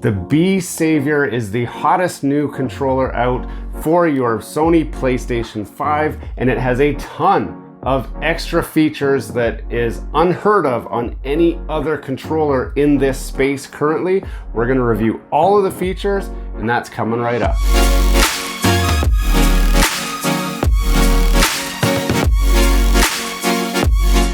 The Besavior is the hottest new controller out for your Sony PlayStation 5, and it has a ton of extra features that is unheard of on any other controller in this space currently. We're going to review all of the features, and that's coming right up.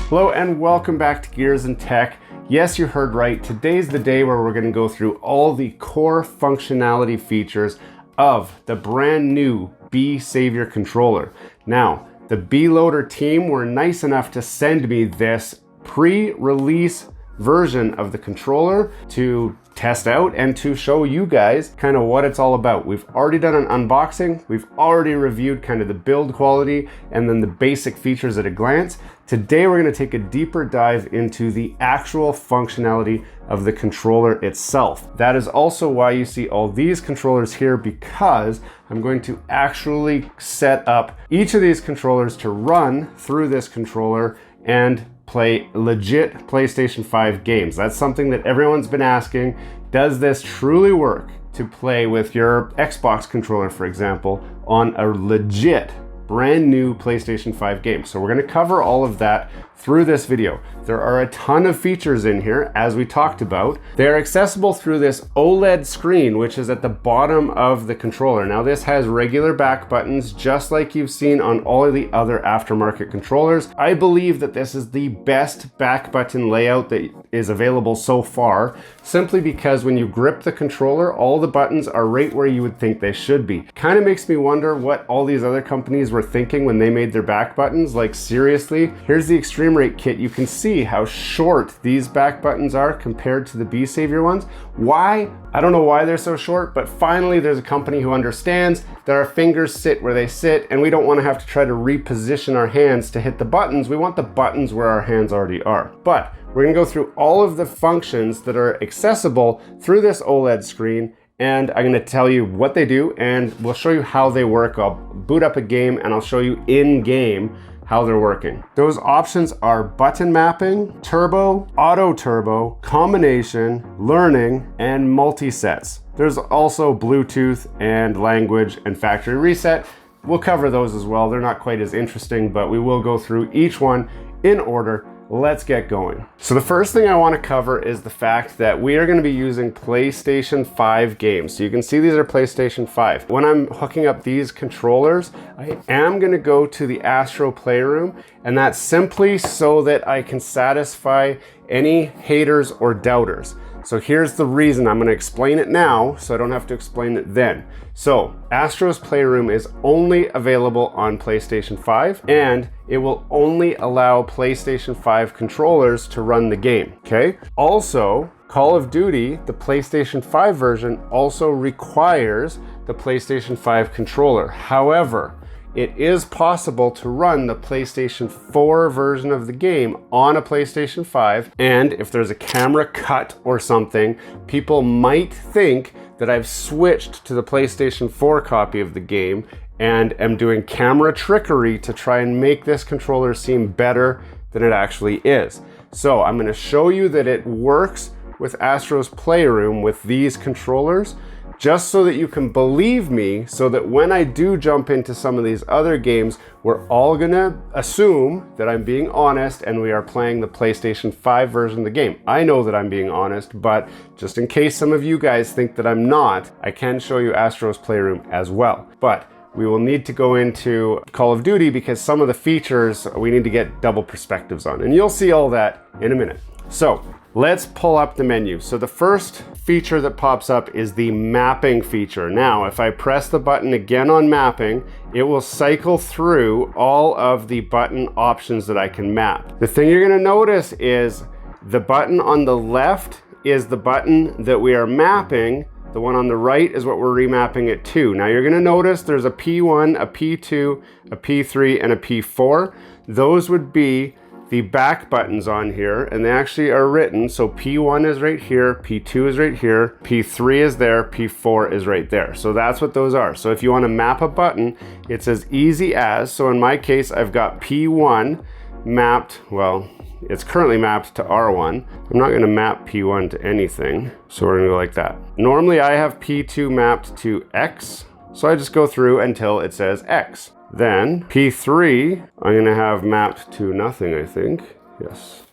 Hello and welcome back to Gears and Tech. Yes, you heard right. Today's the day where we're going to go through all the core functionality features of the brand new Besavior controller. Now, the B-Loader team were nice enough to send me this pre-release version of the controller to test out and to show you guys kind of what it's all about. We've already done an unboxing. We've already reviewed kind of the build quality and then the basic features at a glance. Today, we're going to take a deeper dive into the actual functionality of the controller itself. That is also why you see all these controllers here, because I'm going to actually set up each of these controllers to run through this controller and play legit PlayStation 5 games. That's something that everyone's been asking. Does this truly work to play with your Xbox controller, for example, on a legit brand new PlayStation 5 game? So we're going to cover all of that through this video. There are a ton of features in here, as we talked about. They're accessible through this OLED screen, which is at the bottom of the controller. Now, this has regular back buttons, just like you've seen on all of the other aftermarket controllers. I believe that this is the best back button layout that is available so far, simply because when you grip the controller, all the buttons are right where you would think they should be. Kind of makes me wonder what all these other companies were thinking when they made their back buttons. Like, seriously, here's the Extreme Rate kit. You can see how short these back buttons are compared to the Besavior ones. Why? I don't know why they're so short, but finally there's a company who understands that our fingers sit where they sit, and we don't want to have to try to reposition our hands to hit the buttons. We want the buttons where our hands already are. But we're going to go through all of the functions that are accessible through this OLED screen, and I'm going to tell you what they do, and we'll show you how they work. I'll boot up a game and I'll show you in-game how they're working. Those options are button mapping, turbo, auto turbo, combination, learning, and multi-sets. There's also Bluetooth and language and factory reset. We'll cover those as well. They're not quite as interesting, but we will go through each one in order. Let's get going. So the first thing I want to cover is the fact that we are going to be using PlayStation 5 games. So you can see these are PlayStation 5. When I'm hooking up these controllers, I am going to go to the Astro Playroom, and that's simply so that I can satisfy any haters or doubters. So here's the reason. I'm going to explain it now so I don't have to explain it then. So Astro's Playroom is only available on PlayStation 5, and it will only allow PlayStation 5 controllers to run the game, okay? Also, Call of Duty, the PlayStation 5 version, also requires the PlayStation 5 controller. However, it is possible to run the PlayStation 4 version of the game on a PlayStation 5, and if there's a camera cut or something, people might think that I've switched to the PlayStation 4 copy of the game and am doing camera trickery to try and make this controller seem better than it actually is. So I'm going to show you that it works with Astro's Playroom with these controllers, just so that you can believe me, so that when I do jump into some of these other games, we're all gonna assume that I'm being honest and we are playing the PlayStation 5 version of the game. I know that I'm being honest, but just in case some of you guys think that I'm not, I can show you Astro's Playroom as well. But we will need to go into Call of Duty because some of the features we need to get double perspectives on, and you'll see all that in a minute. So let's pull up the menu. So the first feature that pops up is the mapping feature. Now, if I press the button again on mapping, it will cycle through all of the button options that I can map. The thing you're going to notice is the button on the left is the button that we are mapping. The one on the right is what we're remapping it to. Now you're going to notice there's a P1, a P2, a P3, and a P4. Those would be the back buttons on here, and they actually are written. So P1 is right here, P2 is right here, P3 is there, P4 is right there. So that's what those are. So if you want to map a button, it's as easy as, so in my case, I've got P1 mapped, well, it's currently mapped to R1. I'm not gonna map P1 to anything, so we're gonna go like that. Normally I have P2 mapped to X, so I just go through until it says X. Then P3, I'm gonna have mapped to nothing, I think. Yes,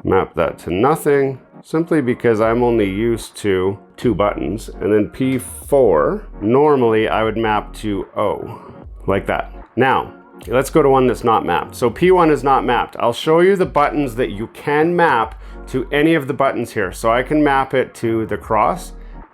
map that to nothing, simply because I'm only used to 2 buttons. And then P4, normally I would map to O, like that. Now, let's go to one that's not mapped. So P1 is not mapped. I'll show you the buttons that you can map to any of the buttons here. So I can map it to the cross,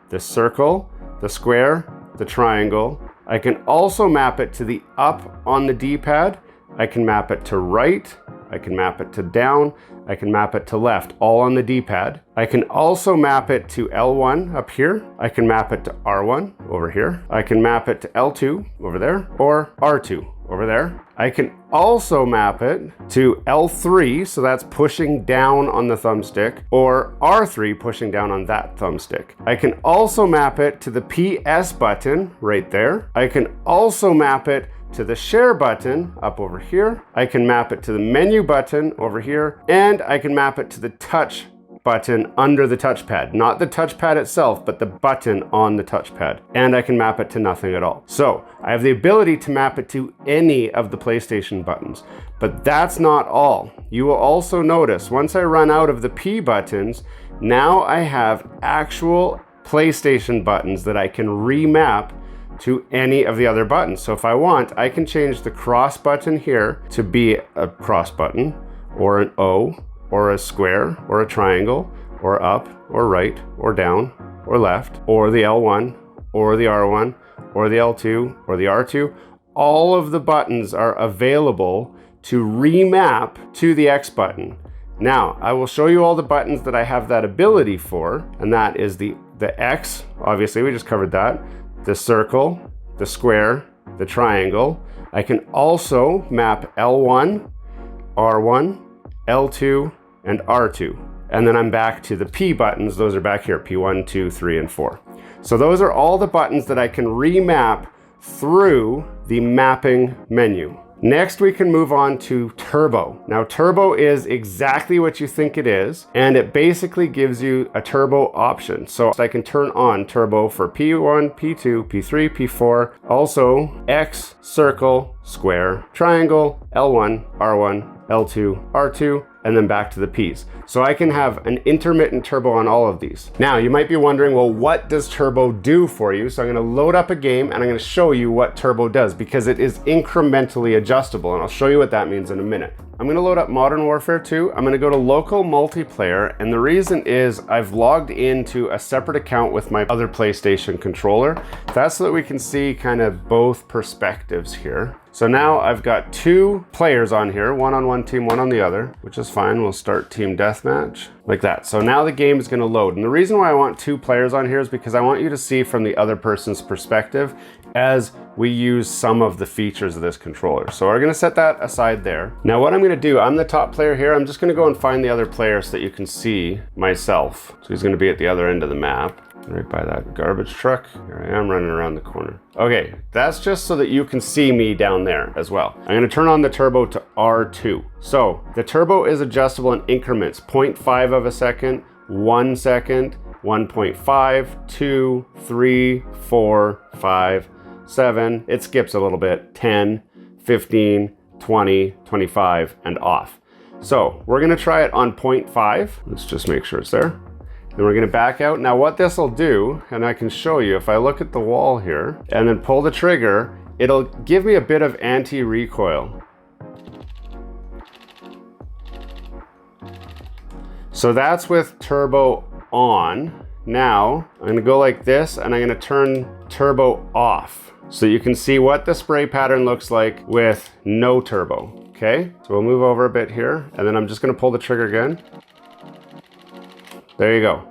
the circle, the square, the triangle. I can also map it to the up on the D-pad. I can map it to right. I can map it to down. I can map it to left, all on the D-pad. I can also map it to L1 up here. I can map it to R1 over here. I can map it to L2 over there, or R2 over there. I can also map it to L3, so that's pushing down on the thumbstick, or R3 pushing down on that thumbstick. I can also map it to the PS button right there. I can also map it to the share button up over here. I can map it to the menu button over here, and I can map it to the touch button under the touchpad, not the touchpad itself, but the button on the touchpad. And I can map it to nothing at all. So I have the ability to map it to any of the PlayStation buttons, but that's not all. You will also notice once I run out of the P buttons, now I have actual PlayStation buttons that I can remap to any of the other buttons. So if I want, I can change the cross button here to be a cross button, or an O, or a square, or a triangle, or up, or right, or down, or left, or the L1, or the R1, or the L2, or the R2. All of the buttons are available to remap to the X button. Now, I will show you all the buttons that I have that ability for, and that is the X, obviously we just covered that, the circle, the square, the triangle. I can also map L1, R1, L2, and R2. And then I'm back to the P buttons. Those are back here, P1, 2, 3, and 4. So those are all the buttons that I can remap through the mapping menu. Next, we can move on to Turbo. Now, Turbo is exactly what you think it is, and it basically gives you a turbo option. So I can turn on Turbo for P1, P2, P3, P4, also X, circle, square, triangle, L1, R1, L2, R2, and then back to the P's. So I can have an intermittent turbo on all of these. Now, you might be wondering, well, what does Turbo do for you? So I'm gonna load up a game and I'm gonna show you what Turbo does, because it is incrementally adjustable, and I'll show you what that means in a minute. I'm gonna load up Modern Warfare 2. I'm gonna go to local multiplayer, and the reason is I've logged into a separate account with my other PlayStation controller. That's so that we can see kind of both perspectives here. So now I've got 2 players on here, one on one team, one on the other, which is fine. We'll start team deathmatch like that. So now the game is gonna load. And the reason why I want 2 players on here is because I want you to see from the other person's perspective as we use some of the features of this controller. So we're gonna set that aside there. Now what I'm gonna do, I'm the top player here. I'm just gonna go and find the other player so that you can see myself. So he's gonna be at the other end of the map, right by that garbage truck. Here I am running around the corner. Okay, that's just so that you can see me down there as well. I'm gonna turn on the turbo to R2. So the turbo is adjustable in increments, 0.5 of a second, 1 second, 1.5, 2, 3, 4, 5, 7, it skips a little bit, 10, 15, 20, 25, and off. So we're gonna try it on 0.5. Let's just make sure it's there. Then we're gonna back out. Now what this will do, and I can show you, if I look at the wall here and then pull the trigger, it'll give me a bit of anti-recoil. So that's with turbo on. Now I'm gonna go like this and I'm gonna turn turbo off, so you can see what the spray pattern looks like with no turbo, okay? So we'll move over a bit here, and then I'm just gonna pull the trigger again. There you go.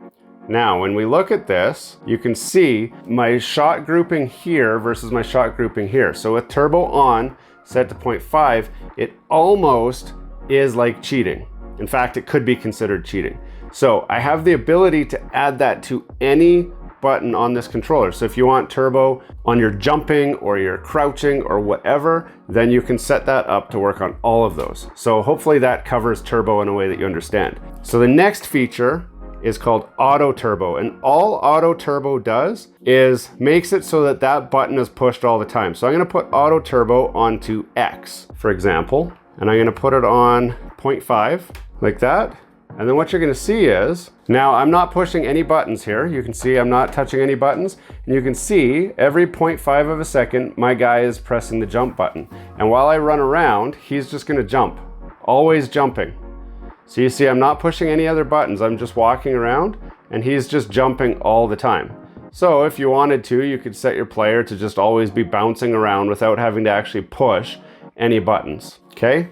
Now, when we look at this, you can see my shot grouping here versus my shot grouping here. So with turbo on, set to 0.5, it almost is like cheating. In fact, it could be considered cheating. So I have the ability to add that to any button on this controller. So if you want turbo on your jumping or your crouching or whatever, then you can set that up to work on all of those. So hopefully that covers turbo in a way that you understand. So the next feature is called auto turbo, and all auto turbo does is makes it so that that button is pushed all the time. So I'm going to put auto turbo onto X, for example, and I'm going to put it on 0.5 like that. And then what you're going to see is, now I'm not pushing any buttons here. You can see I'm not touching any buttons, and you can see every 0.5 of a second my guy is pressing the jump button, and while I run around he's just going to jump, always jumping. So you see I'm not pushing any other buttons, I'm just walking around and he's just jumping all the time. So if you wanted to, you could set your player to just always be bouncing around without having to actually push any buttons, okay?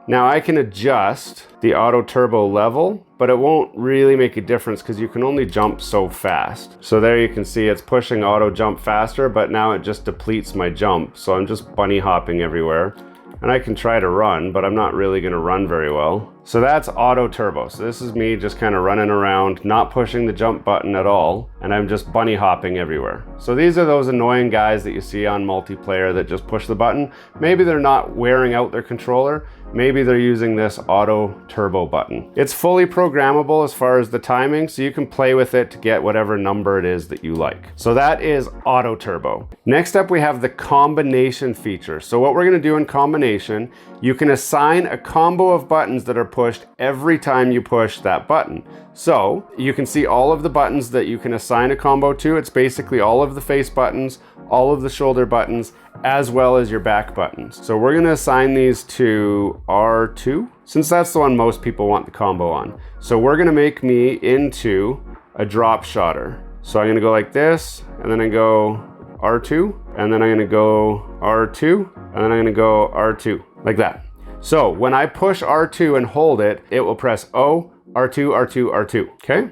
Now I can adjust the auto turbo level, but it won't really make a difference because you can only jump so fast. So there you can see it's pushing auto jump faster, but now it just depletes my jump. So I'm just bunny hopping everywhere. And I can try to run, but I'm not really going to run very well. So that's auto turbo. So this is me just kind of running around, not pushing the jump button at all, and I'm just bunny hopping everywhere. So these are those annoying guys that you see on multiplayer that just push the button. Maybe they're not wearing out their controller. Maybe they're using this auto turbo button. It's fully programmable as far as the timing, so you can play with it to get whatever number it is that you like. So that is auto turbo. Next up, we have the combination feature. So what we're going to do in combination, you can assign a combo of buttons that are pushed every time you push that button. So you can see all of the buttons that you can assign a combo to. It's basically all of the face buttons, all of the shoulder buttons, as well as your back buttons. So we're going to assign these to R2, since that's the one most people want the combo on. So we're going to make me into a drop shotter. So I'm going to go like this, and then I go R2, and then I'm going to go R2, and then I'm going to go R2, like that. So when I push R2 and hold it, it will press O, R2, R2, R2, okay?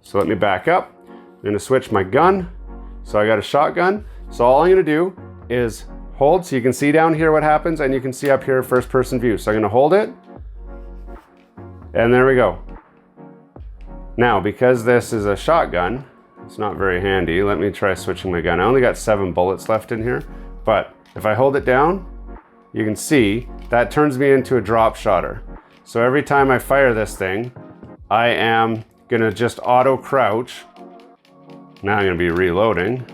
So let me back up. I'm going to switch my gun. So I got a shotgun. So all I'm going to do is hold, so you can see down here what happens, and you can see up here first person view. So I'm going to hold it, and there we go. Now because this is a shotgun, it's not very handy. Let me try switching my gun. I only got 7 bullets left in here, but if I hold it down, you can see that turns me into a drop shotter. So every time I fire this thing, I am going to just auto crouch. Now I'm going to be reloading.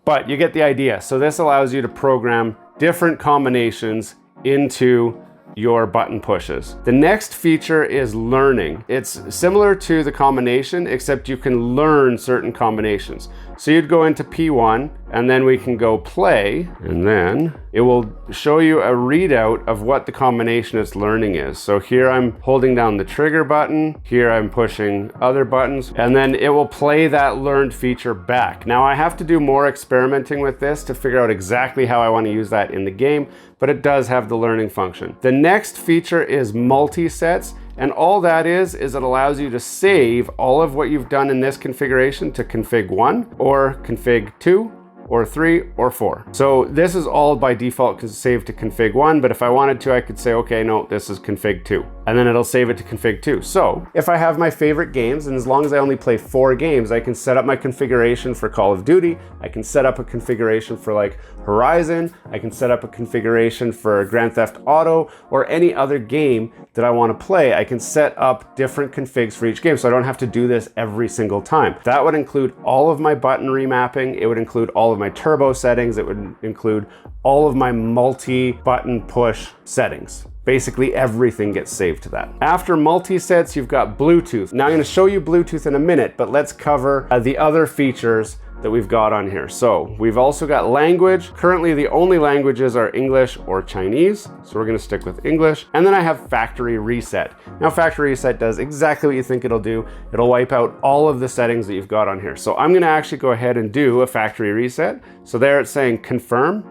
But you get the idea. So this allows you to program different combinations into your button pushes. The next feature is learning. It's similar to the combination, except you can learn certain combinations. So you'd go into P1, and then we can go play, and then it will show you a readout of what the combination it's learning is. So here I'm holding down the trigger button, here I'm pushing other buttons, and then it will play that learned feature back. Now I have to do more experimenting with this to figure out exactly how I want to use that in the game, but it does have the learning function. The next feature is multi-sets. And all that is it allows you to save all of what you've done in this configuration to config 1 or config 2 or 3 or 4. So this is all by default saved to config 1, but if I wanted to, I could say, okay, no, this is config 2. And then it'll save it to config 2. So if I have my favorite games, and as long as I only play 4 games, I can set up my configuration for Call of Duty, I can set up a configuration for like Horizon, I can set up a configuration for Grand Theft Auto, or any other game that I want to play. I can set up different configs for each game, so I don't have to do this every single time. That would include all of my button remapping, it would include all of my turbo settings, it would include all of my multi-button push settings. Basically everything gets saved to that. After multi-sets, you've got Bluetooth. Now I'm going to show you Bluetooth in a minute, but let's cover the other features that we've got on here. So we've also got language. Currently the only languages are English or Chinese, so we're going to stick with English. And then I have factory reset. Now factory reset does exactly what you think it'll do. It'll wipe out all of the settings that you've got on here. So I'm going to actually go ahead and do a factory reset. So there it's saying confirm,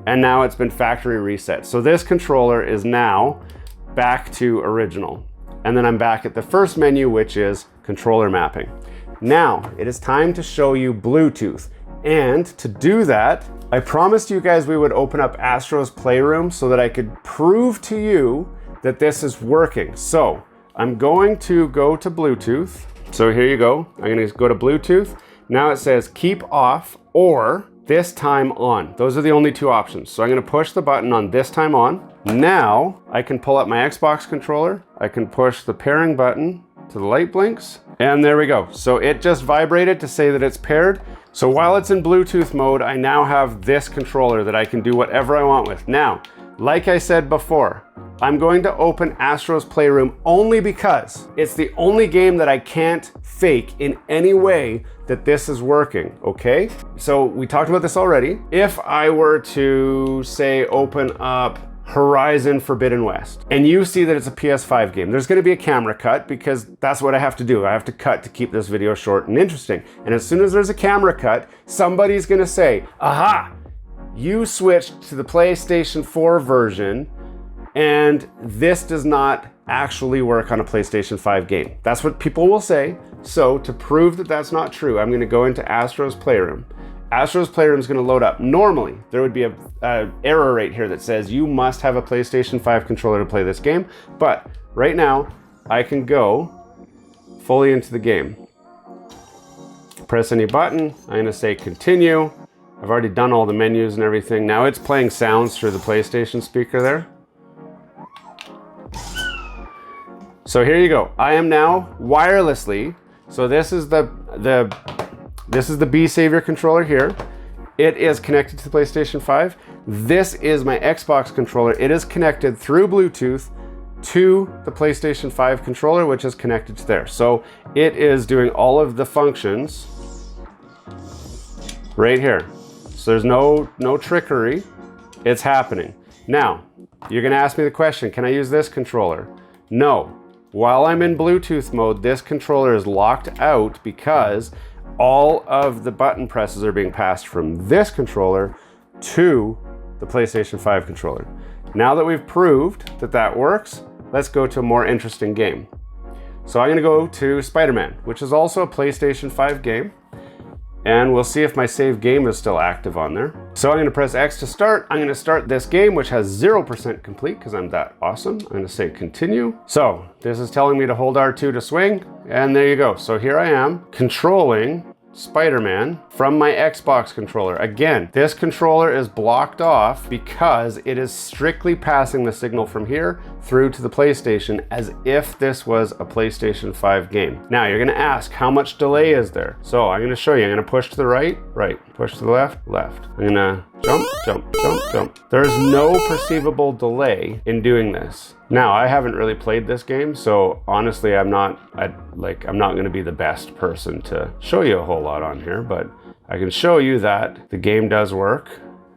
and now it's been factory reset. So this controller is now back to original. And then I'm back at the first menu, which is controller mapping. Now it is time to show you Bluetooth. And to do that, I promised you guys we would open up Astro's Playroom so that I could prove to you that this is working. So I'm going to go to Bluetooth, So here you go. I'm gonna go to Bluetooth. Now it says keep off or this time on. Those are the only two options. So I'm gonna push the button on this time on. Now I can pull up my Xbox controller. I can push the pairing button to the light blinks. And there we go. So it just vibrated to say that it's paired. So while it's in Bluetooth mode, I now have this controller that I can do whatever I want with. Now, like I said before, I'm going to open Astro's Playroom only because it's the only game that I can't fake in any way that this is working, okay? So we talked about this already. If I were to say open up Horizon Forbidden West and you see that it's a PS5 game, there's going to be a camera cut because that's what I have to do. I have to cut to keep this video short and interesting. And as soon as there's a camera cut, somebody's going to say, aha, you switched to the PlayStation 4 version and this does not actually work on a PlayStation 5 game. That's what people will say. So to prove that that's not true, I'm going to go into Astro's Playroom. Astro's Playroom is going to load up. Normally, there would be a error rate here that says you must have a PlayStation 5 controller to play this game. But right now, I can go fully into the game. Press any button. I'm going to say continue. I've already done all the menus and everything. Now it's playing sounds through the PlayStation speaker there. So here you go. I am now wirelessly. So this is the Besavior controller here. It is connected to the PlayStation 5. This is my Xbox controller. It is connected through Bluetooth to the PlayStation 5 controller, which is connected to there. So it is doing all of the functions right here. So there's no trickery. It's happening. Now, you're gonna ask me the question, can I use this controller? No. While I'm in Bluetooth mode, this controller is locked out because all of the button presses are being passed from this controller to the PlayStation 5 controller. Now that we've proved that that works, let's go to a more interesting game. So I'm gonna go to Spider-Man, which is also a PlayStation 5 game. And we'll see if my save game is still active on there. So I'm gonna press X to start. I'm gonna start this game, which has 0% complete because I'm that awesome. I'm gonna say continue. So this is telling me to hold R2 to swing. And there you go. So here I am controlling Spider-Man from my Xbox controller. Again, this controller is blocked off because it is strictly passing the signal from here through to the PlayStation as if this was a PlayStation 5 game. Now you're gonna ask, how much delay is there? So I'm gonna show you. I'm gonna push to the right, push to the left, left. I'm gonna jump, jump, jump, jump. There is no perceivable delay in doing this. Now, I haven't really played this game, so honestly, I'm not gonna be the best person to show you a whole lot on here, but I can show you that the game does work,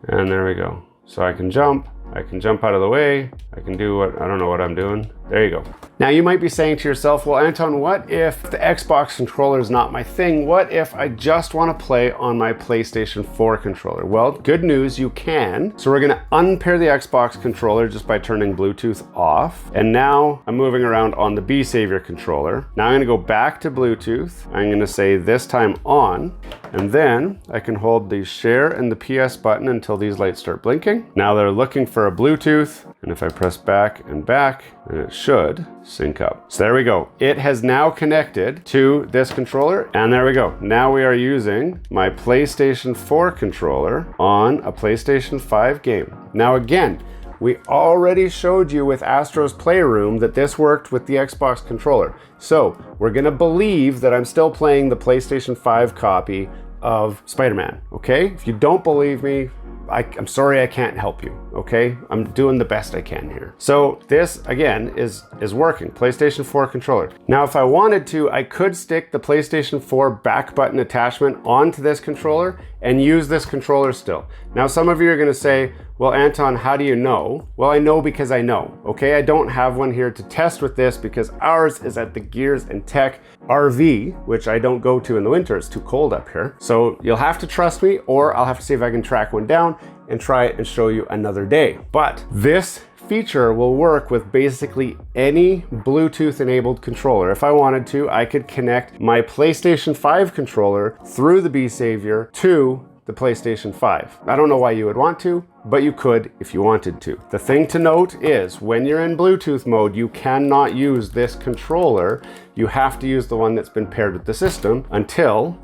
and there we go. So I can jump out of the way, I can do what, I don't know what I'm doing. There you go. Now you might be saying to yourself, well, Anton, what if the Xbox controller is not my thing? What if I just want to play on my PlayStation 4 controller? Well, good news, you can. So we're gonna unpair the Xbox controller just by turning Bluetooth off. And now I'm moving around on the Besavior controller. Now I'm gonna go back to Bluetooth. I'm gonna say this time on, and then I can hold the share and the PS button until these lights start blinking. Now they're looking for a Bluetooth, and if I press back and back, then it should sync up. So there we go. It has now connected to this controller, and there we go. Now we are using my PlayStation 4 controller on a PlayStation 5 game. Now again, we already showed you with Astro's Playroom that this worked with the Xbox controller. So we're gonna believe that I'm still playing the PlayStation 5 copy of Spider-Man, okay? If you don't believe me, I'm sorry I can't help you, okay? I'm doing the best I can here. So this, again, is working. PlayStation 4 controller. Now, if I wanted to, I could stick the PlayStation 4 back button attachment onto this controller and use this controller still. Now, some of you are gonna say, well, Anton, how do you know? Well, I know because I know, okay? I don't have one here to test with this because ours is at the Gears and Tech RV, which I don't go to in the winter. It's too cold up here. So you'll have to trust me, or I'll have to see if I can track one down and try it and show you another day. But this feature will work with basically any Bluetooth enabled controller. If I wanted to, I could connect my PlayStation 5 controller through the Besavior to the PlayStation 5. I don't know why you would want to, but you could if you wanted to. The thing to note is when you're in Bluetooth mode, you cannot use this controller. You have to use the one that's been paired with the system until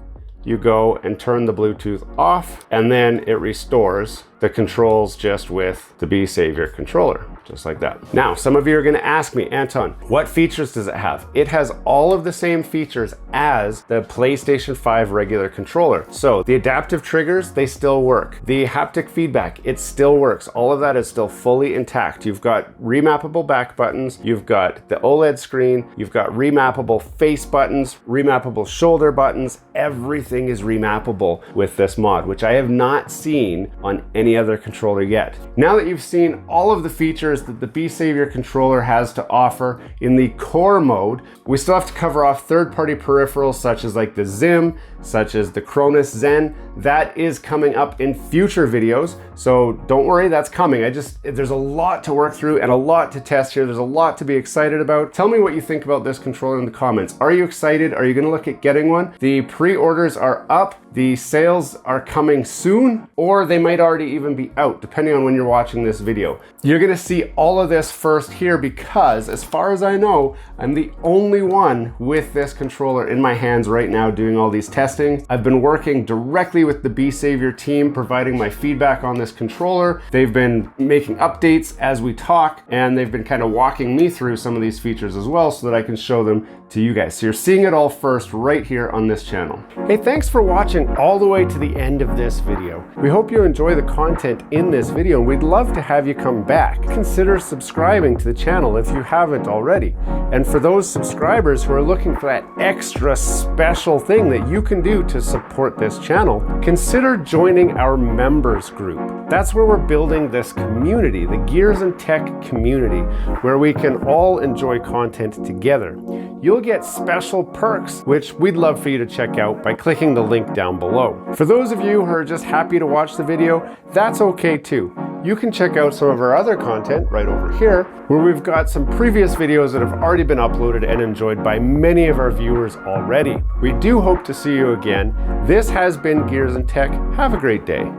you go and turn the Bluetooth off, and then it restores the controls just with the Besavior controller, just like that. Now, some of you are gonna ask me, Anton, what features does it have? It has all of the same features as the PlayStation 5 regular controller. So the adaptive triggers, they still work. The haptic feedback, it still works. All of that is still fully intact. You've got remappable back buttons, you've got the OLED screen, you've got remappable face buttons, remappable shoulder buttons. Everything is remappable with this mod, which I have not seen on any other controller yet. Now that you've seen all of the features that the Besavior controller has to offer in the core mode, we still have to cover off third-party peripherals such as like the ZEN, such as the ZEN. That is coming up in future videos, so don't worry, that's coming. There's a lot to work through and a lot to test here. There's a lot to be excited about. Tell me what you think about this controller in the comments. Are you excited? Are you gonna look at getting one? The pre-orders are up, the sales are coming soon, or they might already even be out, depending on when you're watching this video. You're gonna see all of this first here because, as far as I know, I'm the only one with this controller in my hands right now doing all these testing. I've been working directly with the Besavior team, providing my feedback on this controller. They've been making updates as we talk, and they've been kind of walking me through some of these features as well so that I can show them to you guys. So you're seeing it all first right here on this channel. Hey, thanks for watching all the way to the end of this video. We hope you enjoy the content in this video, and we'd love to have you come back. Consider subscribing to the channel if you haven't already. And for those subscribers who are looking for that extra special thing that you can do to support this channel, consider joining our members group. That's where we're building this community, the Gears and Tech community, where we can all enjoy content together. You'll get special perks, which we'd love for you to check out by clicking the link down below. For those of you who are just happy to watch the video, that's okay too. You can check out some of our other content right over here, where we've got some previous videos that have already been uploaded and enjoyed by many of our viewers already. We do hope to see you again. This has been Gears and Tech. Have a great day.